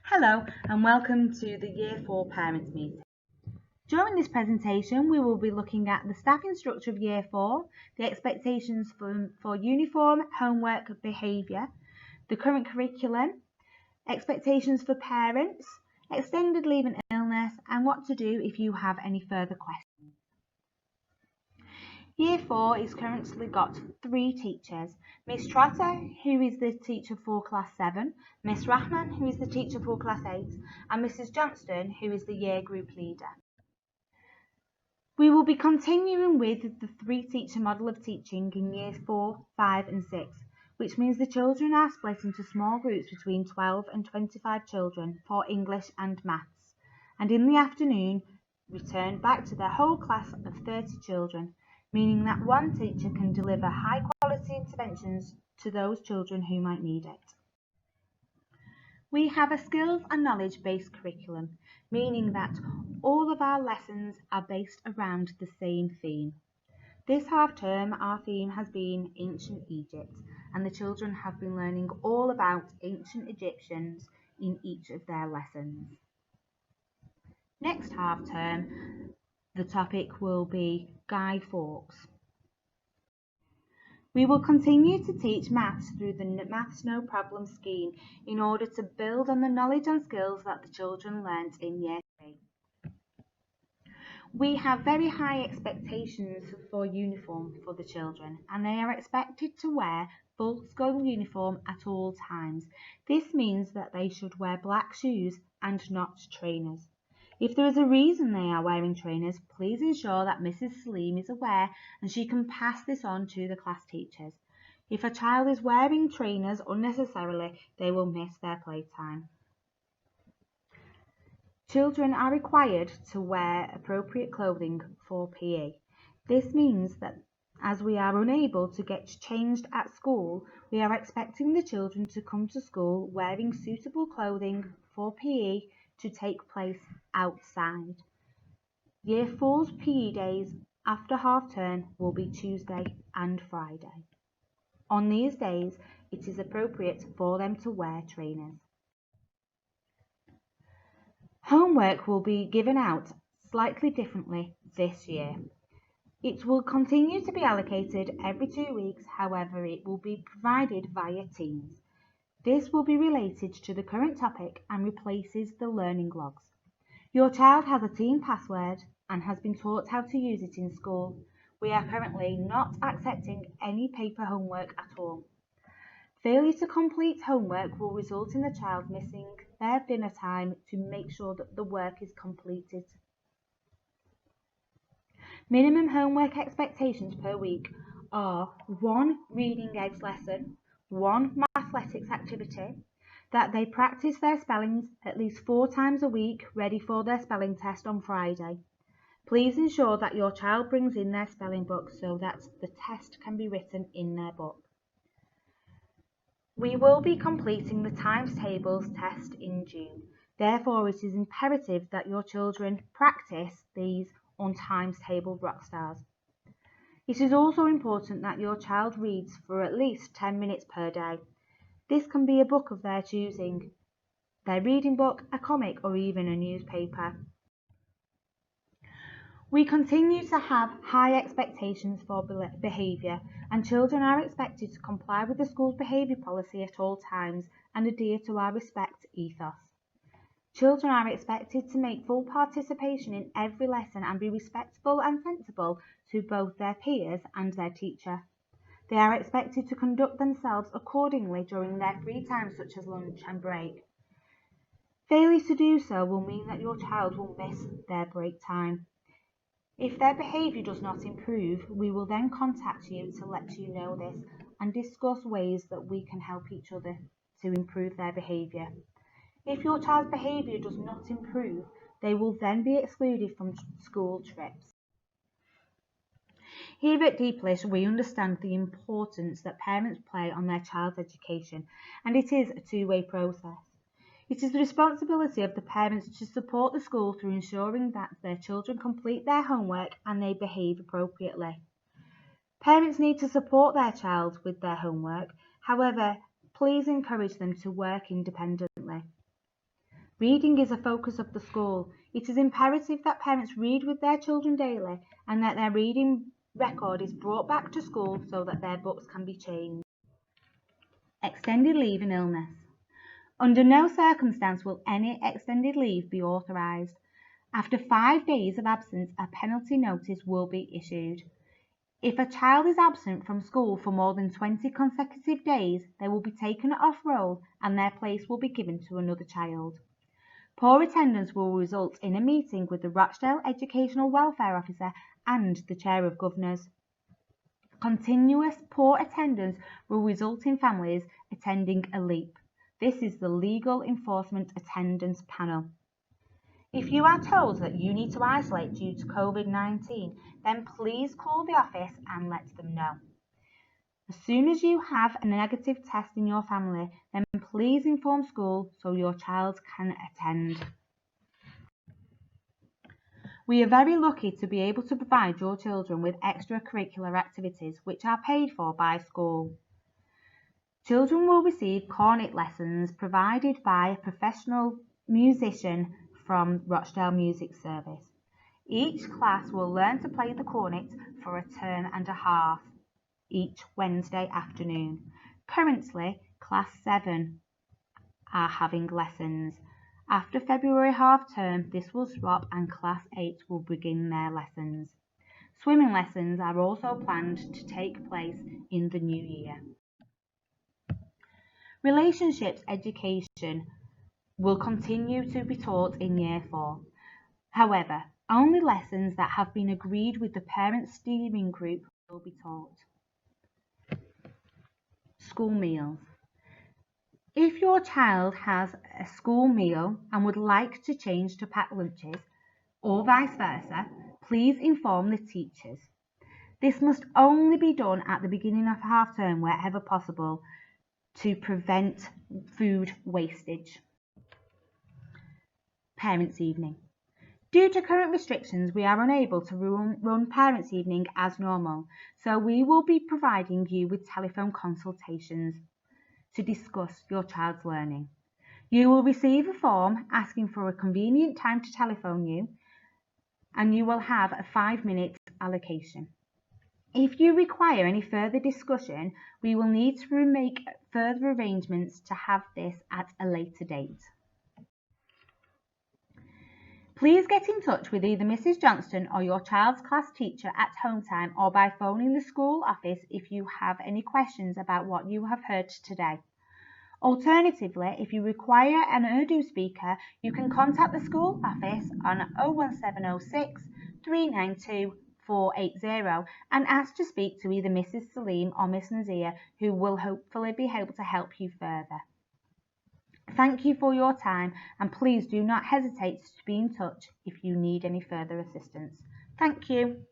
Hello and welcome to the Year 4 Parents Meeting. During this presentation we will be looking at the staffing structure of Year 4, the expectations for uniform, homework, behaviour, the current curriculum, expectations for parents, extended leave and illness, and what to do if you have any further questions. Year 4 is currently got 3 teachers, Miss Trotter, who is the teacher for Class 7, Miss Rahman, who is the teacher for Class 8, and Mrs Johnston, who is the year group leader. We will be continuing with the 3-teacher model of teaching in Years 4, 5 and 6, which means the children are split into small groups between 12 and 25 children for English and Maths, and in the afternoon return back to their whole class of 30 children, meaning that one teacher can deliver high-quality interventions to those children who might need it. We have a skills and knowledge-based curriculum, meaning that all of our lessons are based around the same theme. This half term, our theme has been Ancient Egypt, and the children have been learning all about ancient Egyptians in each of their lessons. Next half term, the topic will be Guy Fawkes. We will continue to teach maths through the Maths No Problem scheme in order to build on the knowledge and skills that the children learnt in Year 3. We have very high expectations for uniform for the children, and they are expected to wear full school uniform at all times. This means that they should wear black shoes and not trainers. If there is a reason they are wearing trainers, please ensure that Mrs. Salim is aware and she can pass this on to the class teachers. If a child is wearing trainers unnecessarily, they will miss their playtime. Children are required to wear appropriate clothing for PE. This means that as we are unable to get changed at school, we are expecting the children to come to school wearing suitable clothing for PE to take place outside. Year 4's PE days after half term will be Tuesday and Friday. On these days, it is appropriate for them to wear trainers. Homework will be given out slightly differently this year. It will continue to be allocated every 2 weeks, however it will be provided via Teams. This will be related to the current topic and replaces the learning logs. Your child has a team password and has been taught how to use it in school. We are currently not accepting any paper homework at all. Failure to complete homework will result in the child missing their dinner time to make sure that the work is completed. Minimum homework expectations per week are 1 reading aids lesson, 1 mathletics activity, that they practice their spellings at least 4 times a week, ready for their spelling test on Friday. Please ensure that your child brings in their spelling book so that the test can be written in their book. We will be completing the times tables test in June. Therefore, it is imperative that your children practice these on times table rock stars. It is also important that your child reads for at least 10 minutes per day. This can be a book of their choosing, their reading book, a comic, or even a newspaper. We continue to have high expectations for behaviour, and children are expected to comply with the school's behaviour policy at all times and adhere to our respect ethos. Children are expected to make full participation in every lesson and be respectful and sensible to both their peers and their teacher. They are expected to conduct themselves accordingly during their free time, such as lunch and break. Failure to do so will mean that your child will miss their break time. If their behaviour does not improve, we will then contact you to let you know this and discuss ways that we can help each other to improve their behaviour. If your child's behaviour does not improve, they will then be excluded from school trips. Here at Deeplish, we understand the importance that parents play on their child's education, and it is a two-way process. It is the responsibility of the parents to support the school through ensuring that their children complete their homework and they behave appropriately. Parents need to support their child with their homework, however, please encourage them to work independently. Reading is a focus of the school. It is imperative that parents read with their children daily and that their reading record is brought back to school so that their books can be changed. Extended leave and illness. Under no circumstance will any extended leave be authorised. After 5 days of absence, a penalty notice will be issued. If a child is absent from school for more than 20 consecutive days, they will be taken off roll and their place will be given to another child. Poor attendance will result in a meeting with the Rochdale Educational Welfare Officer and the Chair of Governors. Continuous poor attendance will result in families attending a LEAP. This is the Legal Enforcement Attendance Panel. If you are told that you need to isolate due to COVID-19, then please call the office and let them know. As soon as you have a negative test in your family, then please inform school so your child can attend. We are very lucky to be able to provide your children with extracurricular activities which are paid for by school. Children will receive cornet lessons provided by a professional musician from Rochdale Music Service. Each class will learn to play the cornet for a term and a half each Wednesday afternoon. Currently, Class 7 are having lessons. After February half term, this will swap and Class 8 will begin their lessons. Swimming lessons are also planned to take place in the new year. Relationships education will continue to be taught in Year 4. However, only lessons that have been agreed with the parent steering group will be taught. School meals. If your child has a school meal and would like to change to packed lunches, or vice versa, please inform the teachers. This must only be done at the beginning of half term wherever possible to prevent food wastage. Parents' evening. Due to current restrictions, we are unable to run Parents' evening as normal, so we will be providing you with telephone consultations to discuss your child's learning. You will receive a form asking for a convenient time to telephone you, and you will have a 5-minute allocation. If you require any further discussion, we will need to make further arrangements to have this at a later date. Please get in touch with either Mrs. Johnston or your child's class teacher at home time or by phoning the school office if you have any questions about what you have heard today. Alternatively, if you require an Urdu speaker, you can contact the school office on 01706 392 480 and ask to speak to either Mrs. Salim or Miss Nazir, who will hopefully be able to help you further. Thank you for your time, and please do not hesitate to be in touch if you need any further assistance. Thank you.